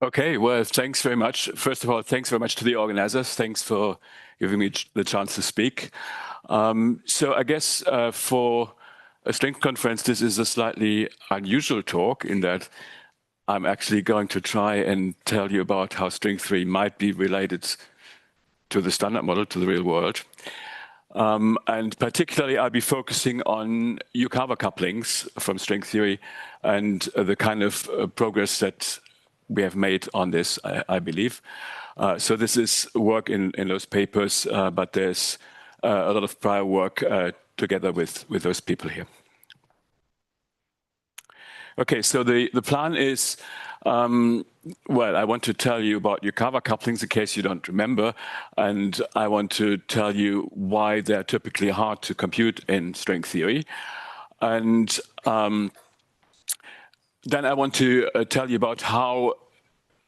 Okay, well, thanks very much. First of all, thanks very much to the organizers. Thanks for giving me the chance to speak. So I guess for a strength conference, this is a slightly unusual talk in that I'm actually going to try and tell you about how string theory might be related to the standard model, to the real world. And particularly, I'll be focusing on Yukawa couplings from string theory and the kind of progress that we have made on this, I believe. So this is work in those papers, but there's a lot of prior work together with those people here. Okay, so the plan is, well, I want to tell you about Yukawa couplings in case you don't remember, and I want to tell you why they're typically hard to compute in string theory. And then I want to tell you about how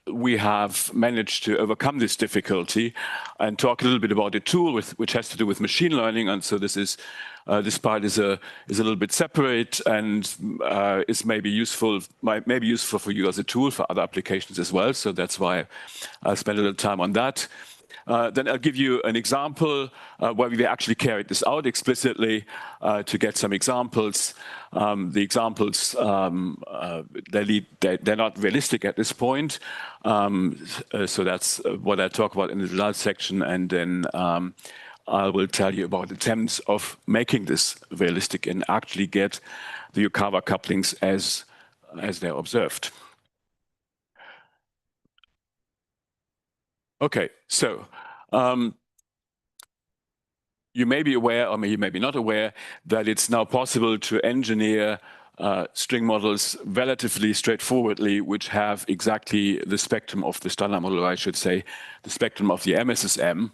we have managed to overcome this difficulty and talk a little bit about a tool which has to do with machine learning. And so this part is a little bit separate and is maybe useful for you as a tool for other applications as well. So that's why I'll spend a little time on that. Then I'll give you an example where we actually carried this out explicitly to get some examples. The examples, they're not realistic at this point. So that's what I talk about in the results section. And then I will tell you about attempts of making this realistic and actually get the Yukawa couplings as they're observed. Okay, so you may be aware, or you may be not aware, that it's now possible to engineer string models relatively straightforwardly, which have exactly the spectrum of the standard model, or I should say, the spectrum of the MSSM.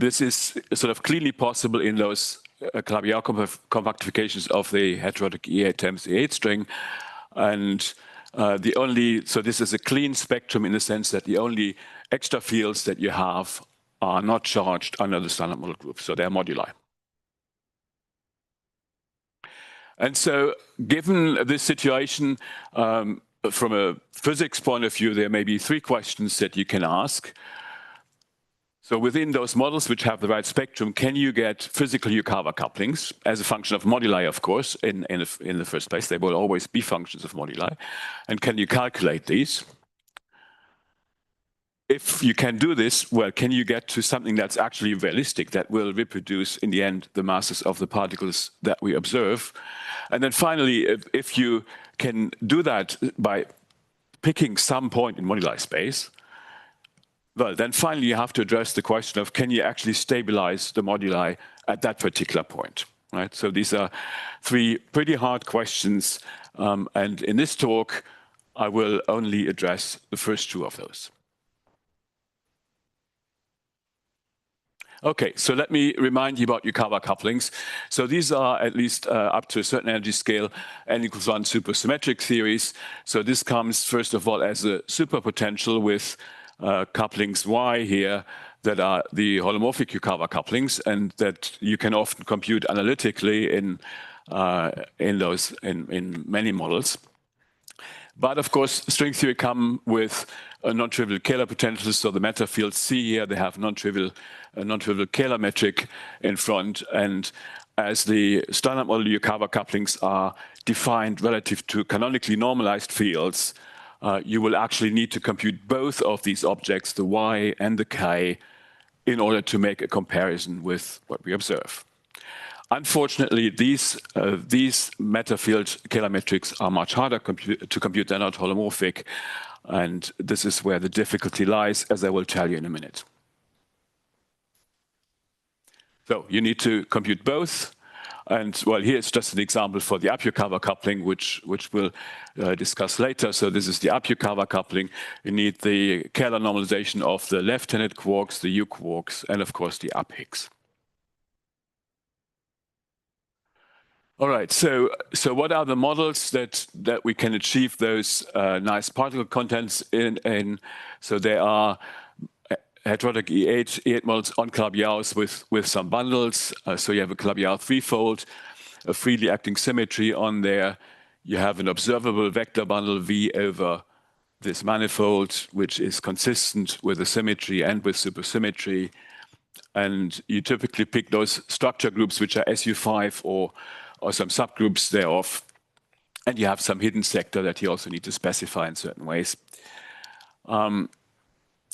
This is sort of cleanly possible in those Calabi-Yau compactifications of the heterotic E8 times E8 string, and so this is a clean spectrum in the sense that the only extra fields that you have are not charged under the standard model group, so they're moduli. And so given this situation, from a physics point of view, there may be three questions that you can ask. So within those models which have the right spectrum, can you get physical Yukawa couplings as a function of moduli, of course, in the first place? They will always be functions of moduli. And can you calculate these? If you can do this, well, can you get to something that's actually realistic, that will reproduce, in the end, the masses of the particles that we observe? And then finally, if you can do that by picking some point in moduli space, well, then finally you have to address the question of, can you actually stabilize the moduli at that particular point, right? So these are three pretty hard questions. And in this talk, I will only address the first two of those. Okay, so let me remind you about Yukawa couplings. So these are at least up to a certain energy scale, n=1 supersymmetric theories. So this comes, first of all, as a superpotential with couplings Y here that are the holomorphic Yukawa couplings, and that you can often compute analytically in many models. But of course, string theory come with a non-trivial Kähler potentials. So the matter fields C here, they have non-trivial Kähler metric in front. And as the standard model Yukawa couplings are defined relative to canonically normalized fields, you will actually need to compute both of these objects, the Y and the K, in order to make a comparison with what we observe. Unfortunately, these matter field Kähler metrics are much harder to compute. They're not holomorphic. And this is where the difficulty lies, as I will tell you in a minute. So you need to compute both. And well, here's just an example for the up-Yukawa coupling, which we'll discuss later. So this is the up-Yukawa coupling. You need the Kähler normalization of the left-handed quarks, the U quarks, and of course the up-Higgs. All right, so what are the models that we can achieve those nice particle contents in? So there are heterotic E8 models on Calabi-Yaus with some bundles. So you have a Calabi-Yau threefold, a freely acting symmetry on there. you have an observable vector bundle V over this manifold, which is consistent with the symmetry and with supersymmetry. And you typically pick those structure groups which are SU5 or some subgroups thereof. And you have some hidden sector that you also need to specify in certain ways.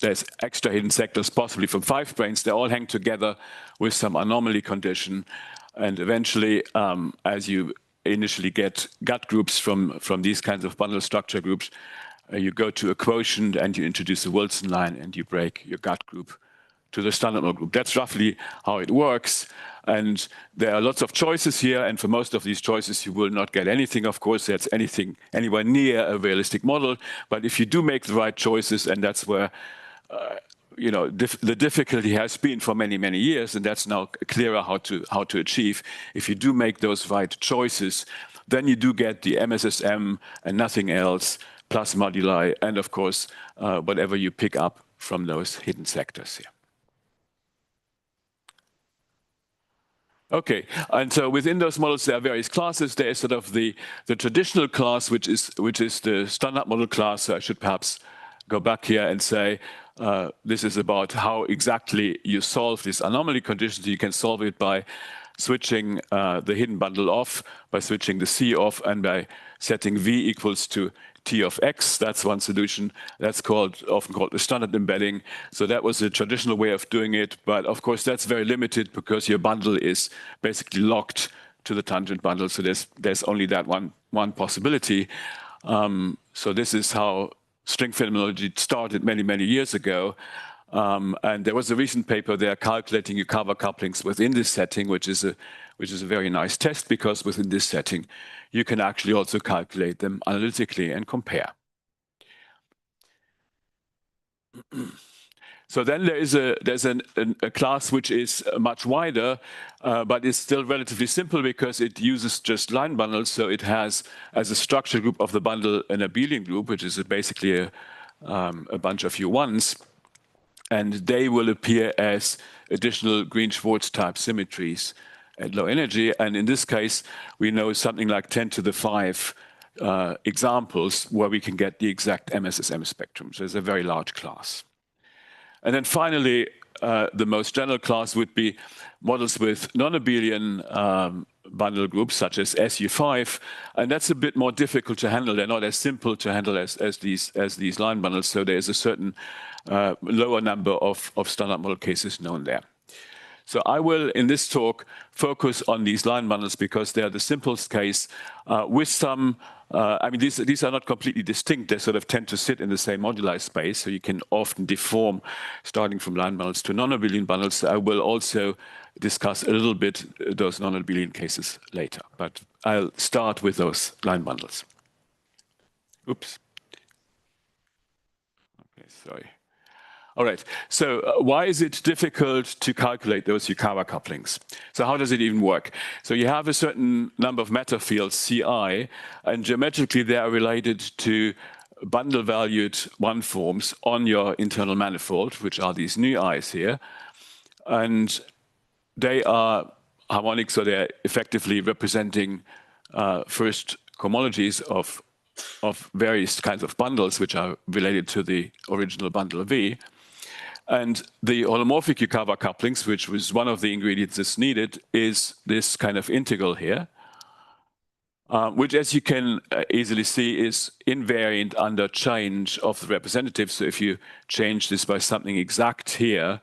There's extra hidden sectors, possibly from 5 branes. They all hang together with some anomaly condition. And eventually, as you initially get gut groups from these kinds of bundle structure groups, you go to a quotient and you introduce a Wilson line and you break your gut group to the standard model group. That's roughly how it works. And there are lots of choices here. And for most of these choices, you will not get anything, of course, that's anything anywhere near a realistic model. But if you do make the right choices, and that's where the difficulty has been for many, many years, and that's now clearer how to achieve. If you do make those right choices, then you do get the MSSM and nothing else, plus moduli, and of course, whatever you pick up from those hidden sectors here. Okay, and so within those models, there are various classes. There is sort of the traditional class, which is the standard model class. So I should perhaps go back here and say, this is about how exactly you solve this anomaly condition. You can solve it by switching the hidden bundle off, by switching the C off, and by setting V equals to T of X. That's one solution. That's often called the standard embedding. So that was the traditional way of doing it. But of course, that's very limited because your bundle is basically locked to the tangent bundle. So there's only that one possibility. So this is how string phenomenology started many, many years ago. And there was a recent paper there calculating Yukawa couplings within this setting, which is a very nice test, because within this setting, you can actually also calculate them analytically and compare. So then there's a class which is much wider, but it's still relatively simple because it uses just line bundles. So it has as a structure group of the bundle an abelian group, which is basically a bunch of U1s. And they will appear as additional Green-Schwarz type symmetries at low energy. And in this case, we know something like 10 to the 5 examples where we can get the exact MSSM spectrum. So it's a very large class. And then finally, the most general class would be models with non-abelian bundle groups, such as SU5. And that's a bit more difficult to handle. They're not as simple to handle as these line bundles. So there is a certain lower number of standard model cases known there. So I will, in this talk, focus on these line bundles because they are the simplest case with some, these are not completely distinct. They sort of tend to sit in the same moduli space. So you can often deform starting from line bundles to non-abelian bundles. I will also discuss a little bit those non-abelian cases later, but I'll start with those line bundles. Oops. Okay, sorry. All right, so why is it difficult to calculate those Yukawa couplings? So how does it even work? So you have a certain number of matter fields, Ci, and geometrically they are related to bundle-valued one forms on your internal manifold, which are these nu i's here. And they are harmonic, so they're effectively representing first cohomologies of various kinds of bundles, which are related to the original bundle V. And the holomorphic Yukawa couplings, which was one of the ingredients that's needed, is this kind of integral here, which, as you can easily see, is invariant under change of the representative. So if you change this by something exact here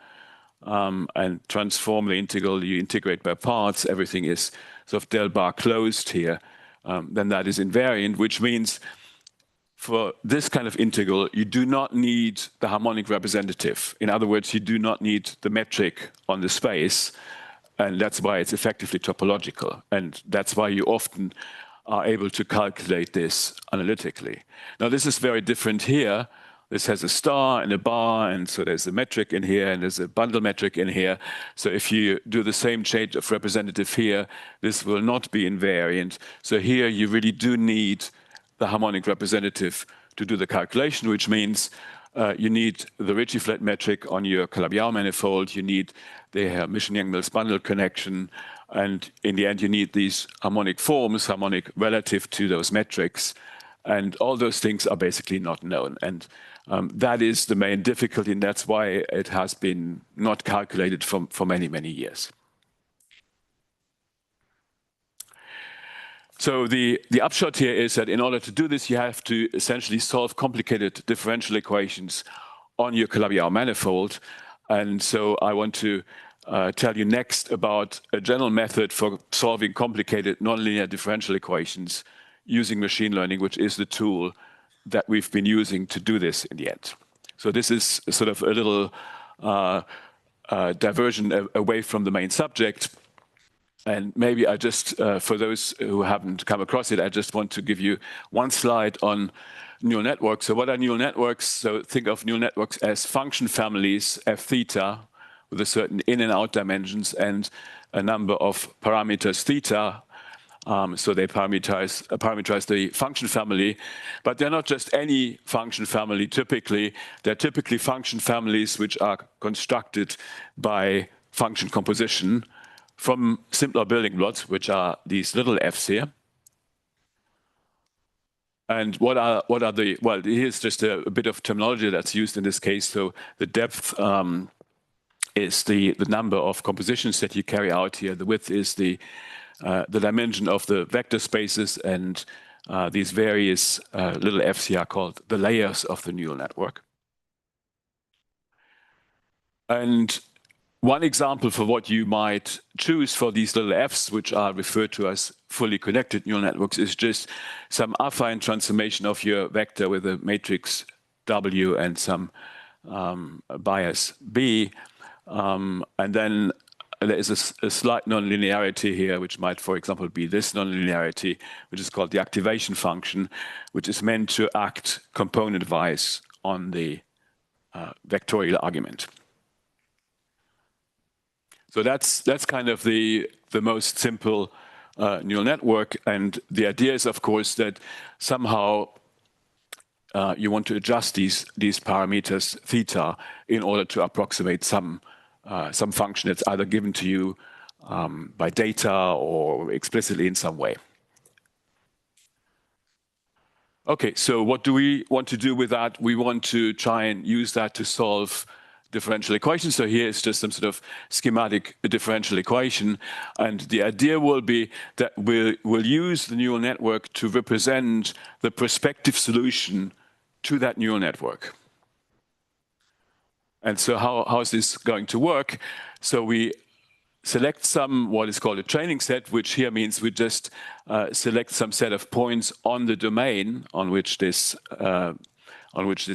and transform the integral, you integrate by parts, everything is sort of del bar closed here, then that is invariant, which means for this kind of integral, you do not need the harmonic representative. In other words, you do not need the metric on the space, and that's why it's effectively topological. And that's why you often are able to calculate this analytically. Now, this is very different here. This has a star and a bar, and so there's a metric in here, and there's a bundle metric in here. So if you do the same change of representative here, this will not be invariant. So here you really do need the harmonic representative to do the calculation, which means you need the Ritchie-Flat metric on your Calabi-Yau manifold, you need the Hermitian-Yang-Mills bundle connection, And in the end, you need these harmonic forms, harmonic relative to those metrics. And all those things are basically not known. And that is the main difficulty, and that's why it has been not calculated for many, many years. So the upshot here is that in order to do this, you have to essentially solve complicated differential equations on your Calabi-Yau manifold. And so I want to tell you next about a general method for solving complicated nonlinear differential equations using machine learning, which is the tool that we've been using to do this in the end. So this is sort of a little diversion away from the main subject. And maybe I just, for those who haven't come across it, I just want to give you one slide on neural networks. So what are neural networks? So think of neural networks as function families, f theta, with a certain in and out dimensions and a number of parameters theta. So they parameterize the function family, but they're not just any function family typically. They're typically function families which are constructed by function composition from simpler building blocks, which are these little f's here. And what are the, well, here's just a bit of terminology that's used in this case. So the depth is the number of compositions that you carry out here. The width is the dimension of the vector spaces, and these various little f's here are called the layers of the neural network. And one example for what you might choose for these little f's, which are referred to as fully connected neural networks, is just some affine transformation of your vector with a matrix W and some bias B. And then there is a slight nonlinearity here, which might, for example, be this nonlinearity, which is called the activation function, which is meant to act component-wise on the vectorial argument. So that's kind of the most simple neural network. And the idea is, of course, that somehow you want to adjust these parameters theta in order to approximate some function that's either given to you by data or explicitly in some way. Okay, so what do we want to do with that? We want to try and use that to solve differential equations. So here is just some sort of schematic differential equation. And the idea will be that we'll use the neural network to represent the prospective solution to that neural network. And so how is this going to work? So we select some, what is called a training set, which here means we just select some set of points on the domain on which this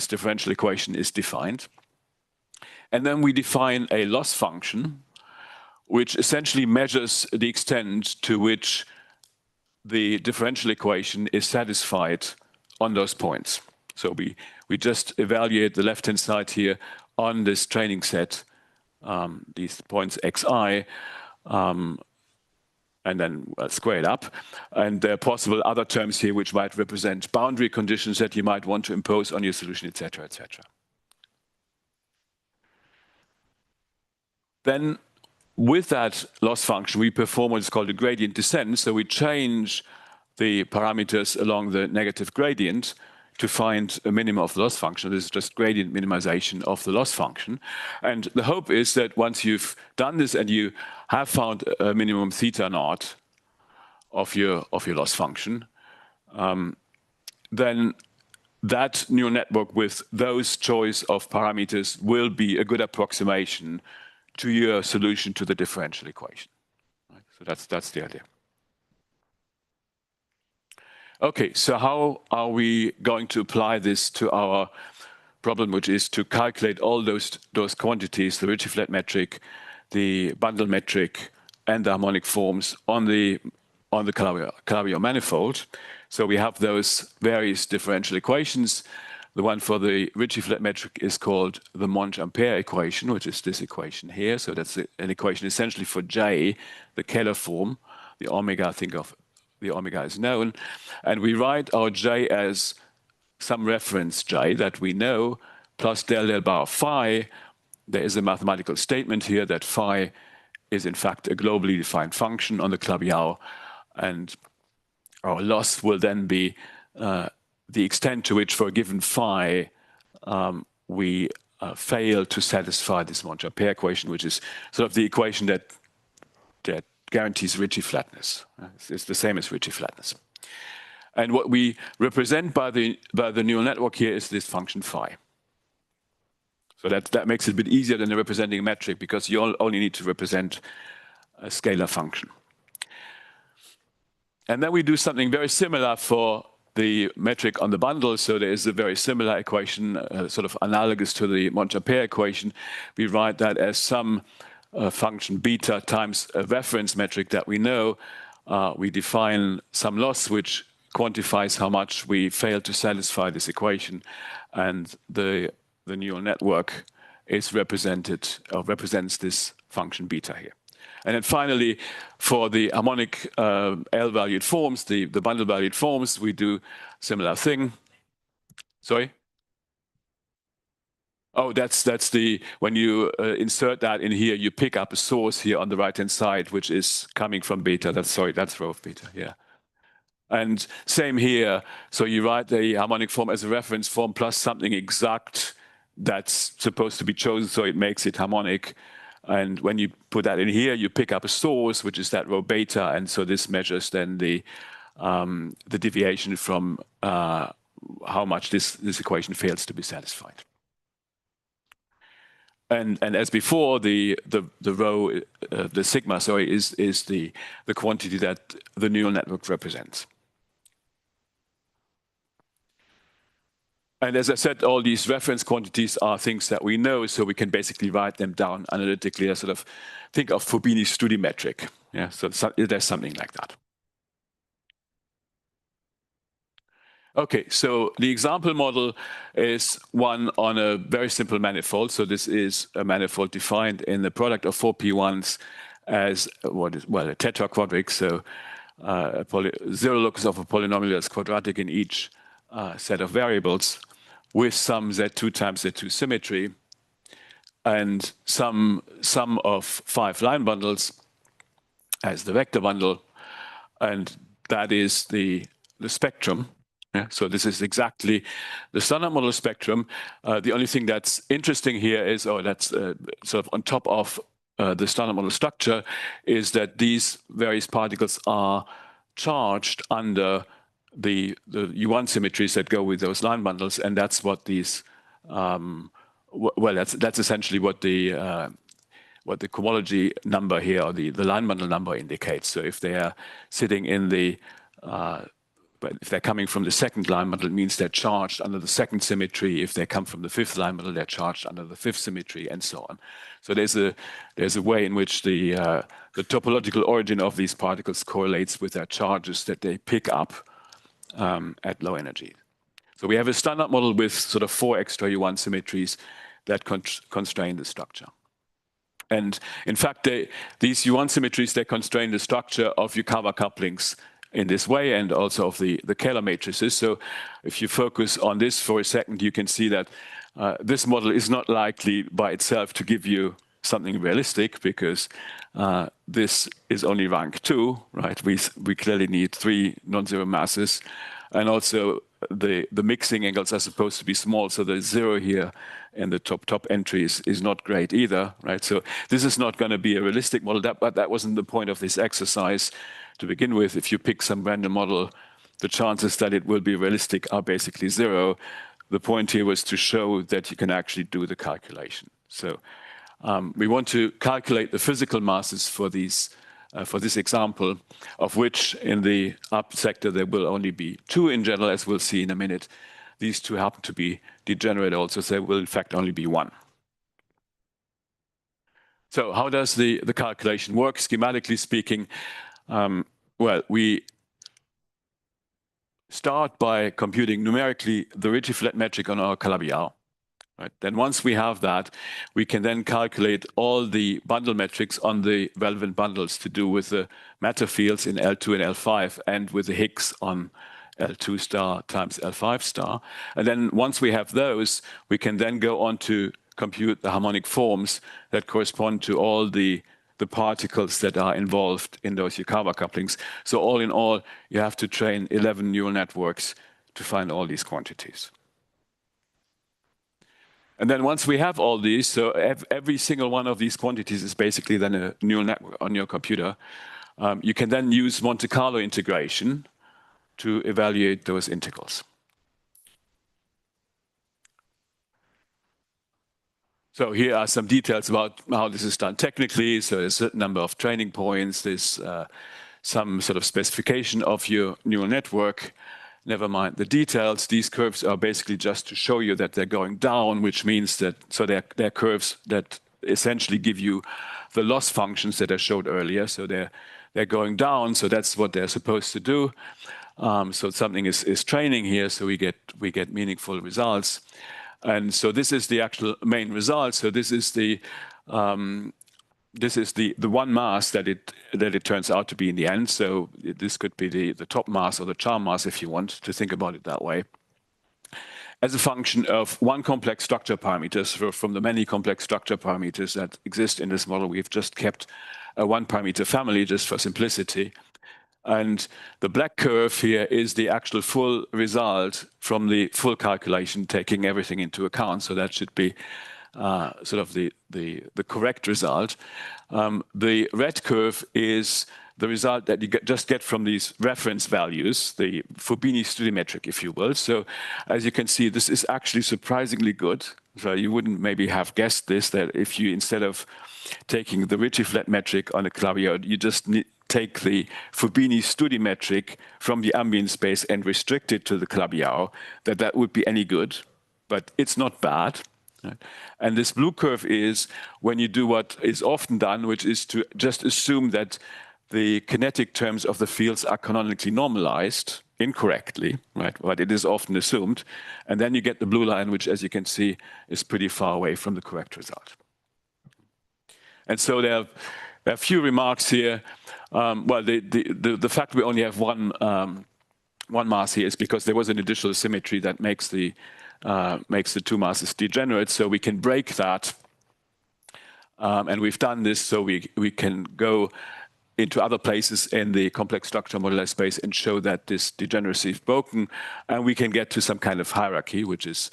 differential equation is defined. And then we define a loss function, which essentially measures the extent to which the differential equation is satisfied on those points. So we just evaluate the left-hand side here on this training set, these points xi, and then square it up. And there are possible other terms here which might represent boundary conditions that you might want to impose on your solution, etc., etc. Then with that loss function, we perform what is called a gradient descent. So we change the parameters along the negative gradient to find a minimum of the loss function. This is just gradient minimization of the loss function. And the hope is that once you've done this and you have found a minimum theta naught of your loss function, then that neural network with those choice of parameters will be a good approximation to your solution to the differential equation. Right? So that's the idea. Okay, so how are we going to apply this to our problem, which is to calculate all those quantities, the Ritchie-Flat metric, the bundle metric, and the harmonic forms on the Calabi-Yau manifold? So we have those various differential equations. The one for the Ritchie-Flat metric is called the Monge-Ampere equation, which is this equation here. So that's an equation essentially for J, the Kähler form, the omega, think of the omega is known. And we write our J as some reference J that we know, plus del bar phi. There is a mathematical statement here that phi is in fact a globally defined function on the Clavier, and our loss will then be the extent to which for a given phi we fail to satisfy this Monge-Ampere equation, which is sort of the equation that guarantees Ricci flatness. It's the same as Ricci flatness. And what we represent by the neural network here is this function phi. So that makes it a bit easier than representing a metric, because you only need to represent a scalar function. And then we do something very similar for the metric on the bundle. So there is a very similar equation, sort of analogous to the Monge-Ampere equation. We write that as some function beta times a reference metric that we know. We define some loss which quantifies how much we fail to satisfy this equation, and the neural network is represented or represents this function beta here. And then finally, for the harmonic L-valued forms, the bundle-valued forms, we do similar thing. Sorry? Oh, that's the, when you insert that in here, you pick up a source here on the right-hand side, which is coming from beta. That's rho of beta, yeah. And same here. So you write the harmonic form as a reference form plus something exact that's supposed to be chosen, so it makes it harmonic. And when you put that in here, you pick up a source, which is that rho beta, and so this measures then the deviation from how much this equation fails to be satisfied. And as before, the rho, the sigma, sorry, is the quantity that the neural network represents. And as I said, all these reference quantities are things that we know, so we can basically write them down analytically as sort of, think of Fubini's Studi metric. Yeah, so there's something like that. Okay, so the example model is one on a very simple manifold. So this is a manifold defined in the product of 4 P1s as a tetraquadric. So zero locus of a polynomial that's quadratic in each set of variables, with some Z2 times Z2 symmetry, and some sum of 5 line bundles as the vector bundle, and that is the spectrum. Yeah, so this is exactly the standard model spectrum. The only thing that's interesting here is, or that's sort of on top of the standard model structure, is that these various particles are charged under the U1 symmetries that go with those line bundles, and that's what these that's essentially what the cohomology number here, or the line bundle number, indicates. So if they are sitting in the if they're coming from the second line bundle, it means they're charged under the second symmetry. If they come from the fifth line bundle, they're charged under the fifth symmetry, and so on. So there's a way in which the topological origin of these particles correlates with their charges that they pick up at low energy. So we have a standard model with sort of 4 extra U1 symmetries that constrain the structure. And in fact, these U1 symmetries, they constrain the structure of Yukawa couplings in this way, and also of the Kähler matrices. So if you focus on this for a second, you can see that this model is not likely by itself to give you something realistic, because this is only rank 2, right? We clearly need 3 non-zero masses, and also the mixing angles are supposed to be small, so the 0 here in the top entry is not great either, right? So this is not going to be a realistic model, but that wasn't the point of this exercise to begin with. If you pick some random model, the chances that it will be realistic are basically 0. The point here was to show that you can actually do the calculation. So we want to calculate the physical masses for these for this example, of which in the up sector there will only be 2 in general, as we'll see in a minute. These 2 happen to be degenerate also, so there will in fact only be 1. So how does the calculation work? Schematically speaking, well, we start by computing numerically the Ricci flat metric on our Calabi-Yau. Right. Then once we have that, we can then calculate all the bundle metrics on the relevant bundles to do with the matter fields in L2 and L5, and with the Higgs on L2 star times L5 star. And then once we have those, we can then go on to compute the harmonic forms that correspond to all the the particles that are involved in those Yukawa couplings. So all in all, you have to train 11 neural networks to find all these quantities. And then once we have all these, so every single one of these quantities is basically then a neural network on your computer. You can then use Monte Carlo integration to evaluate those integrals. So here are some details about how this is done technically. So there's a certain number of training points. There's some sort of specification of your neural network. Never mind the details. These curves are basically just to show you that they're going down, which means that, so they're curves that essentially give you the loss functions that I showed earlier. So they're going down, so that's what they're supposed to do. So something is training here, so we get meaningful results. And so this is the actual main result. So this is the one mass that it turns out to be in the end. So this could be the top mass or the charm mass, if you want to think about it that way, as a function of one complex structure parameter. So from the many complex structure parameters that exist in this model, we've just kept a one parameter family just for simplicity. And the black curve here is the actual full result from the full calculation, taking everything into account. So that should be sort of the correct result. The red curve is the result that you just get from these reference values, the Fubini studiometric, if you will. So as you can see, this is actually surprisingly good. So you wouldn't maybe have guessed this, that if you, instead of taking the Ritchie-Flat metric on a Clavier, you just take the Fubini studiometric from the ambient space and restrict it to the Clavier, that would be any good, but it's not bad. Right? And this blue curve is when you do what is often done, which is to just assume that the kinetic terms of the fields are canonically normalized incorrectly, right? But it is often assumed. And then you get the blue line, which, as you can see, is pretty far away from the correct result. And so there are a few remarks here. Well, the fact we only have one mass here is because there was an additional symmetry that makes the two masses degenerate. So we can break that. And we've done this so we can go into other places in the complex structure moduli space and show that this degeneracy is broken. And we can get to some kind of hierarchy, which is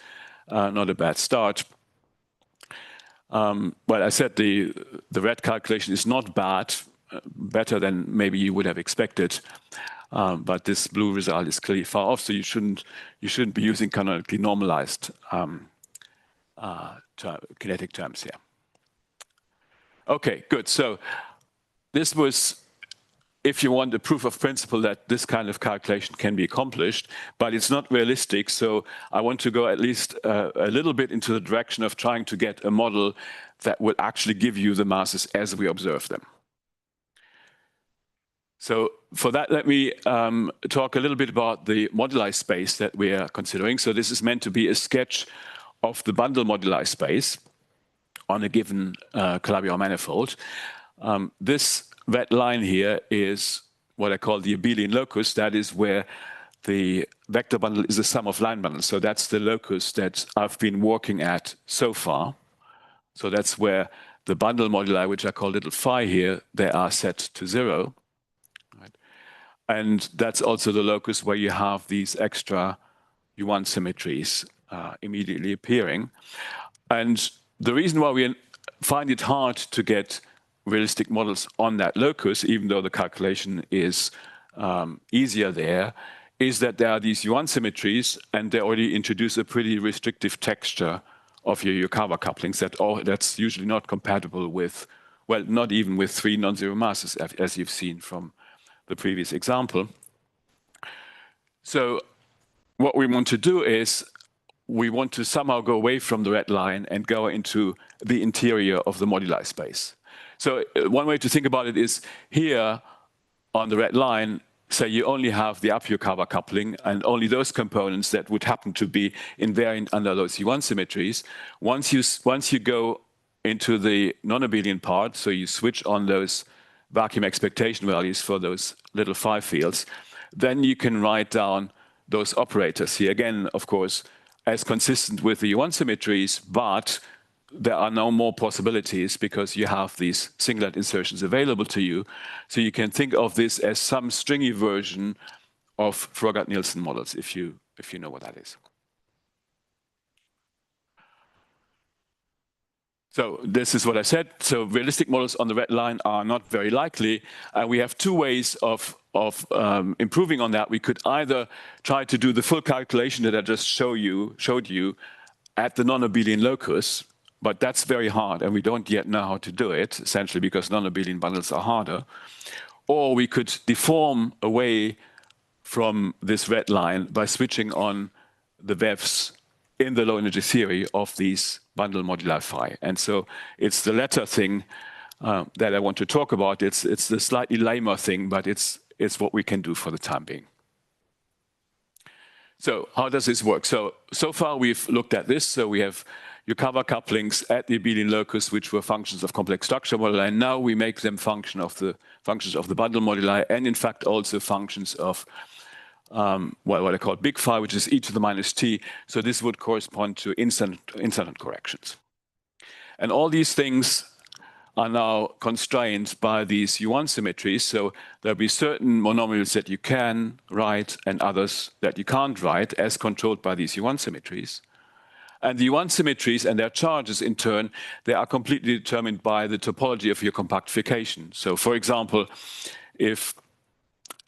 not a bad start. Well, I said the red calculation is not bad, better than maybe you would have expected. But this blue result is clearly far off, so you shouldn't be using canonically normalized kinetic terms here. Okay, good. So this was, if you want, a proof of principle that this kind of calculation can be accomplished, but it's not realistic. So I want to go at least a little bit into the direction of trying to get a model that will actually give you the masses as we observe them. So for that, let me talk a little bit about the moduli space that we are considering. So this is meant to be a sketch of the bundle moduli space on a given Calabi-Yau manifold. This red line here is what I call the abelian locus. That is where the vector bundle is the sum of line bundles. So that's the locus that I've been working at so far. So that's where the bundle moduli, which I call little phi here, they are set to 0. Right? And that's also the locus where you have these extra U1 symmetries immediately appearing. And the reason why we find it hard to get realistic models on that locus, even though the calculation is easier there, is that there are these U1 symmetries, and they already introduce a pretty restrictive texture of your Yukawa couplings that's usually not compatible with, well, not even with 3 non-zero masses, as you've seen from the previous example. So what we want to do is we want to somehow go away from the red line and go into the interior of the moduli space. So one way to think about it is here on the red line, say you only have the up Yukawa coupling and only those components that would happen to be invariant under those U1 symmetries. Once you go into the non-abelian part, so you switch on those vacuum expectation values for those little phi fields, then you can write down those operators here. Again, of course, as consistent with the U1 symmetries, but there are no more possibilities because you have these singlet insertions available to you. So you can think of this as some stringy version of Froggatt-Nielsen models, if you know what that is. So this is what I said. So realistic models on the red line are not very likely. We have two ways of improving on that. We could either try to do the full calculation that I just showed you at the non-abelian locus, but that's very hard, and we don't yet know how to do it, essentially because non-abelian bundles are harder. Or we could deform away from this red line by switching on the VEVs in the low energy theory of these bundle moduli phi. And so it's the latter thing that I want to talk about. It's the slightly lamer thing, but it's what we can do for the time being. So how does this work? So far we've looked at this. So we have Yukawa couplings at the abelian locus, which were functions of complex structure moduli. And now we make them functions of the bundle moduli, and in fact also functions of what I call big phi, which is e to the minus t. So this would correspond to incident corrections. And all these things are now constrained by these U1 symmetries. So there'll be certain monomials that you can write and others that you can't write as controlled by these U1 symmetries. And the U1 symmetries and their charges in turn, they are completely determined by the topology of your compactification. So for example, if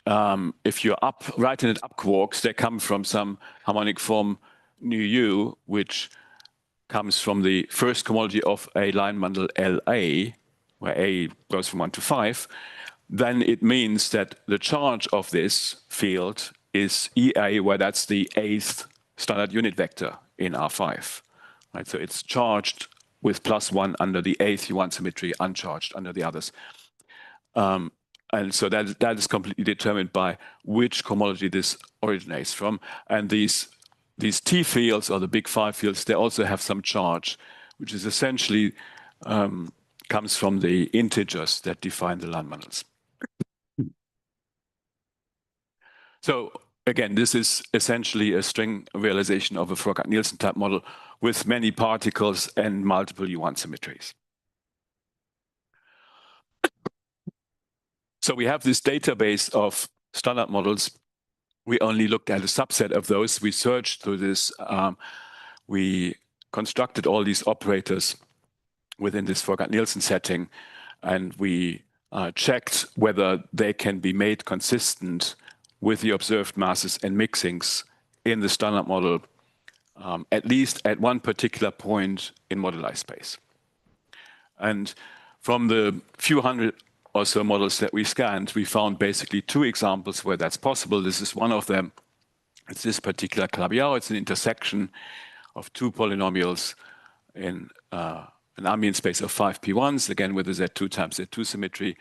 you're writing it up quarks, they come from some harmonic form nu u, which comes from the first cohomology of a line bundle LA, where A goes from 1 to 5, then it means that the charge of this field is EA, where that's the 8th standard unit vector in R5. Right? So it's charged with +1 under the 8th U1 symmetry, uncharged under the others. And so that is completely determined by which cohomology this originates from. And these T fields, or the big phi fields, they also have some charge, which is essentially comes from the integers that define the line bundles. So again, this is essentially a string realization of a Froggatt-Nielsen type model with many particles and multiple U1 symmetries. So we have this database of standard models. We only looked at a subset of those. We searched through this. We constructed all these operators within this Froggatt-Nielsen setting, and we checked whether they can be made consistent with the observed masses and mixings in the standard model, at least at one particular point in moduli space. And from the few hundred or so models that we scanned, we found basically two examples where that's possible. This is one of them. It's this particular Calabi-Yau. It's an intersection of two polynomials in an ambient space of 5 P1s, again with a Z2 times Z2 symmetry,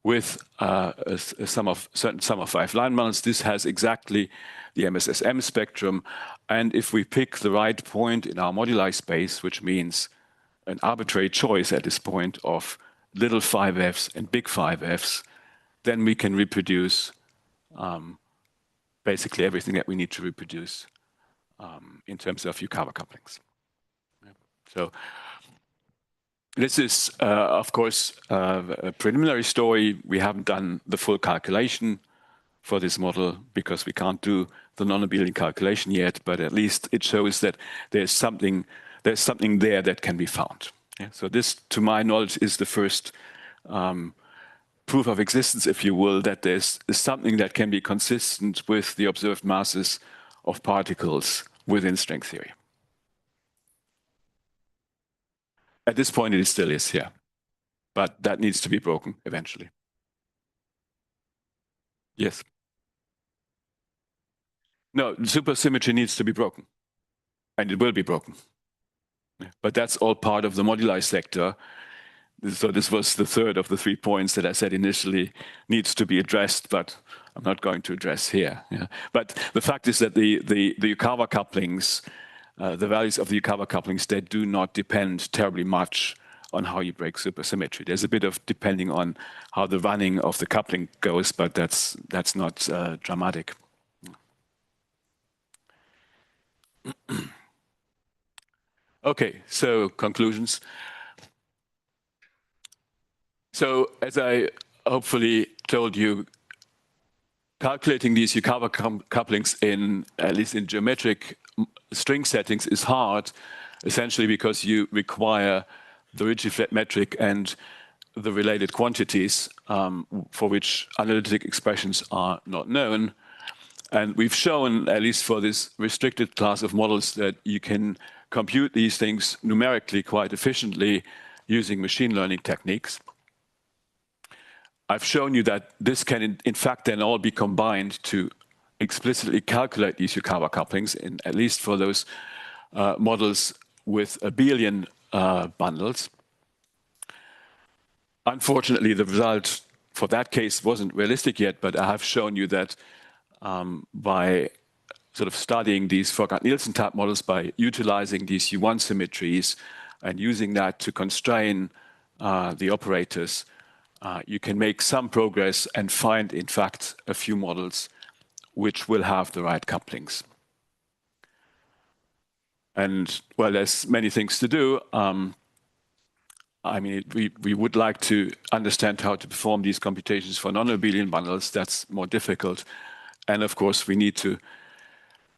with a certain sum of 5 line bundles. This has exactly the MSSM spectrum. And if we pick the right point in our moduli space, which means an arbitrary choice at this point of little phi Fs and big phi Fs, then we can reproduce basically everything that we need to reproduce in terms of Yukawa couplings. So this is, of course, a preliminary story. We haven't done the full calculation for this model because we can't do the non-abelian calculation yet, but at least it shows that there's something there that can be found. Yeah, so this, to my knowledge, is the first proof of existence, if you will, that there's something that can be consistent with the observed masses of particles within string theory. At this point, it still is, yeah. But that needs to be broken eventually. Yes. No, supersymmetry needs to be broken. And it will be broken. But that's all part of the moduli sector. So this was the third of the 3 points that I said initially needs to be addressed, but I'm not going to address here. Yeah. But the fact is that the Yukawa couplings, the values of the Yukawa couplings, they do not depend terribly much on how you break supersymmetry. There's a bit of depending on how the running of the coupling goes, but that's not dramatic. Okay, so conclusions. So as I hopefully told you, calculating these Yukawa couplings in, at least in geometric string settings, is hard, essentially because you require the rigid flat metric and the related quantities for which analytic expressions are not known. And we've shown, at least for this restricted class of models, that you can compute these things numerically quite efficiently using machine learning techniques. I've shown you that this can, in fact, then all be combined to explicitly calculate these Yukawa couplings, at least for those models with a billion bundles. Unfortunately, the result for that case wasn't realistic yet, but I have shown you that by sort of studying these Fogart-Nielsen type models, by utilizing these U1 symmetries and using that to constrain the operators, you can make some progress and find, in fact, a few models which will have the right couplings. And well, there's many things to do. I mean, we would like to understand how to perform these computations for non-abelian bundles. That's more difficult. And of course, we need to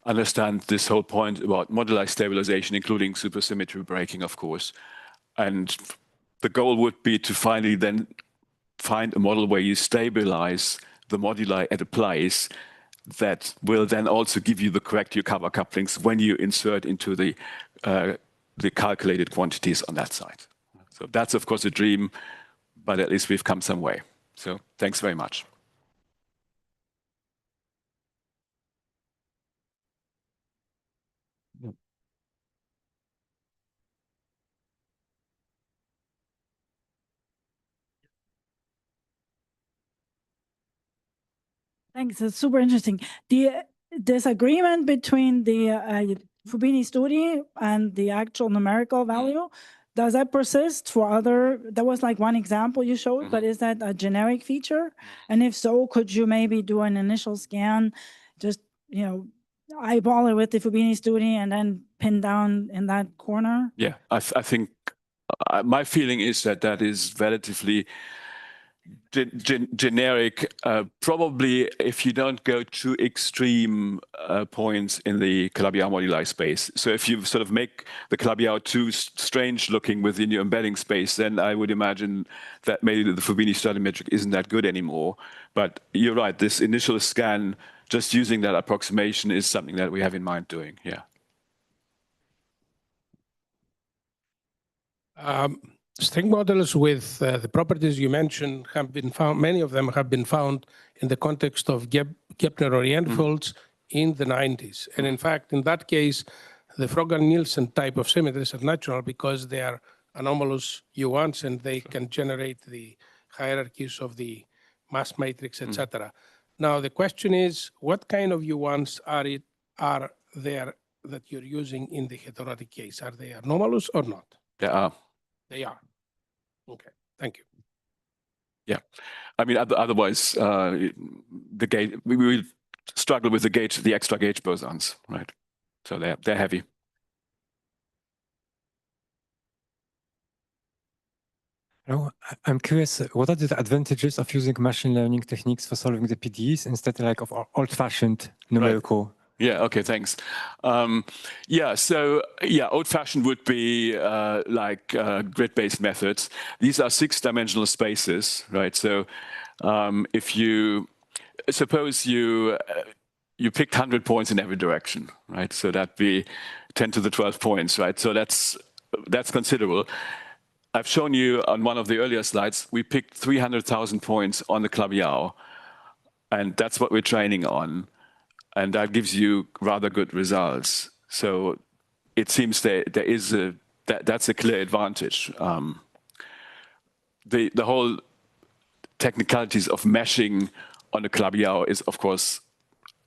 understand this whole point about moduli stabilization, including supersymmetry breaking, of course. And the goal would be to finally then find a model where you stabilize the moduli at a place that will then also give you the correct Yukawa couplings when you insert into the calculated quantities on that side. So that's, of course, a dream, but at least we've come some way. So thanks very much. Thanks. It's super interesting. The disagreement between the Fubini study and the actual numerical value, does that persist for other? That was like one example you showed, but is that a generic feature? And if so, could you maybe do an initial scan, just eyeball it with the Fubini study and then pin down in that corner? Yeah, I think my feeling is that that is relatively generic. Probably if you don't go to extreme points in the Calabi-Yau moduli space. So if you sort of make the Calabi-Yau too strange looking within your embedding space, then I would imagine that maybe the Fubini study metric isn't that good anymore. But you're right, this initial scan, just using that approximation is something that we have in mind doing, yeah. String models with the properties you mentioned have been found, many of them have been found in the context of Gepner-Orient folds in the 90s. And in fact, in that case, the Fogart-Nielsen type of symmetries are natural because they are anomalous U1s and they can generate the hierarchies of the mass matrix, etc. Now, the question is, what kind of U1s are there that you're using in the heterotic case? Are they anomalous or not? They are. They are. Okay, thank you. Yeah, I mean, otherwise, the gauge, we will struggle with the extra gauge bosons, right? So they're heavy. Hello, I'm curious, what are the advantages of using machine learning techniques for solving the PDEs instead of old-fashioned numerical? Right. Yeah, okay, thanks. Old-fashioned would be grid-based methods. These are 6-dimensional spaces, right? So if you suppose you picked 100 points in every direction, right? So that'd be 10 to the 12 points, right? So that's considerable. I've shown you on one of the earlier slides, we picked 300,000 points on the Calabi-Yau, and that's what we're training on. And that gives you rather good results. So it seems that's a clear advantage. The whole technicalities of meshing on the Calabi-Yau is, of course,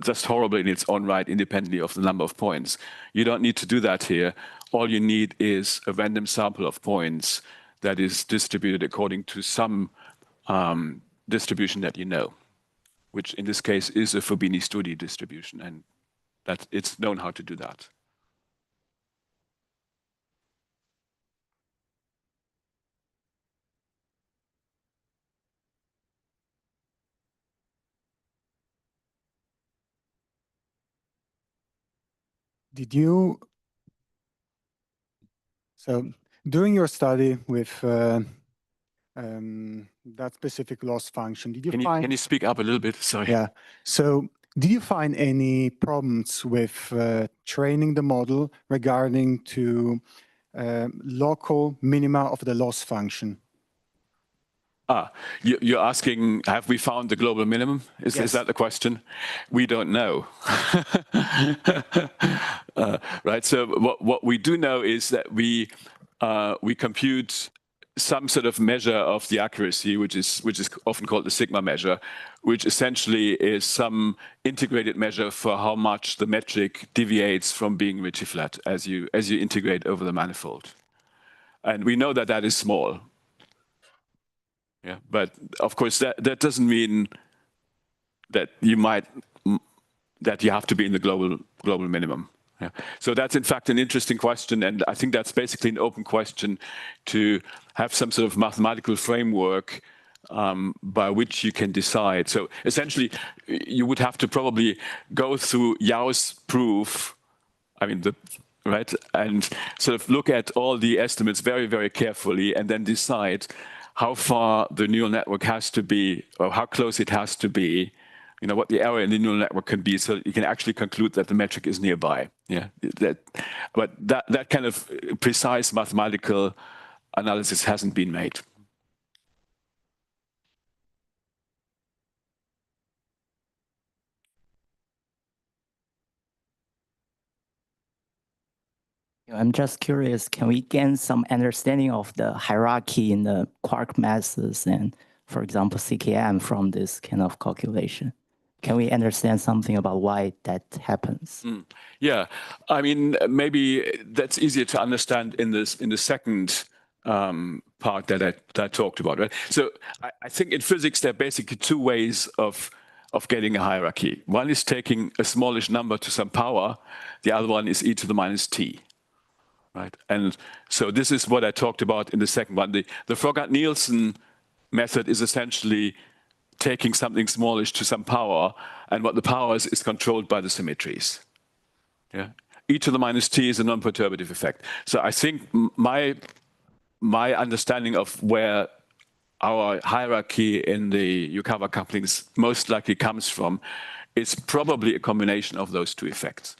just horrible in its own right, independently of the number of points. You don't need to do that here. All you need is a random sample of points that is distributed according to some distribution that you know, which in this case is a Fubini study distribution, and that it's known how to do that. did you, so during your study with that specific loss function, did you find? Can you speak up a little bit? Sorry. Yeah. So did you find any problems with training the model regarding to local minima of the loss function? You're asking, have we found the global minimum? Is that the question? We don't know. Right. So what we do know is that we compute some sort of measure of the accuracy, which is often called the sigma measure, which essentially is some integrated measure for how much the metric deviates from being Ritchie flat as you integrate over the manifold. And we know that that is small. Yeah, but of course that doesn't mean that you have to be in the global minimum. Yeah. So that's in fact an interesting question, and I think that's basically an open question to have some sort of mathematical framework by which you can decide. So essentially, you would have to probably go through Yau's proof. I mean, right, and sort of look at all the estimates very, very carefully, and then decide how far the neural network has to be, or how close it has to be, you know, what the error in the neural network can be, so you can actually conclude that the metric is nearby. Yeah, but that kind of precise mathematical analysis hasn't been made. I'm just curious, can we gain some understanding of the hierarchy in the quark masses and, for example, CKM from this kind of calculation? Can we understand something about why that happens? Yeah, I mean, maybe that's easier to understand in the second part that I talked about, right? So I think in physics, there are basically two ways of getting a hierarchy. One is taking a smallish number to some power. The other one is e to the minus t. Right, and so this is what I talked about in the second one. The Froggatt-Nielsen method is essentially taking something smallish to some power, and what the power is controlled by the symmetries. Yeah, e to the minus t is a non-perturbative effect. So I think my understanding of where our hierarchy in the Yukawa couplings most likely comes from is probably a combination of those two effects.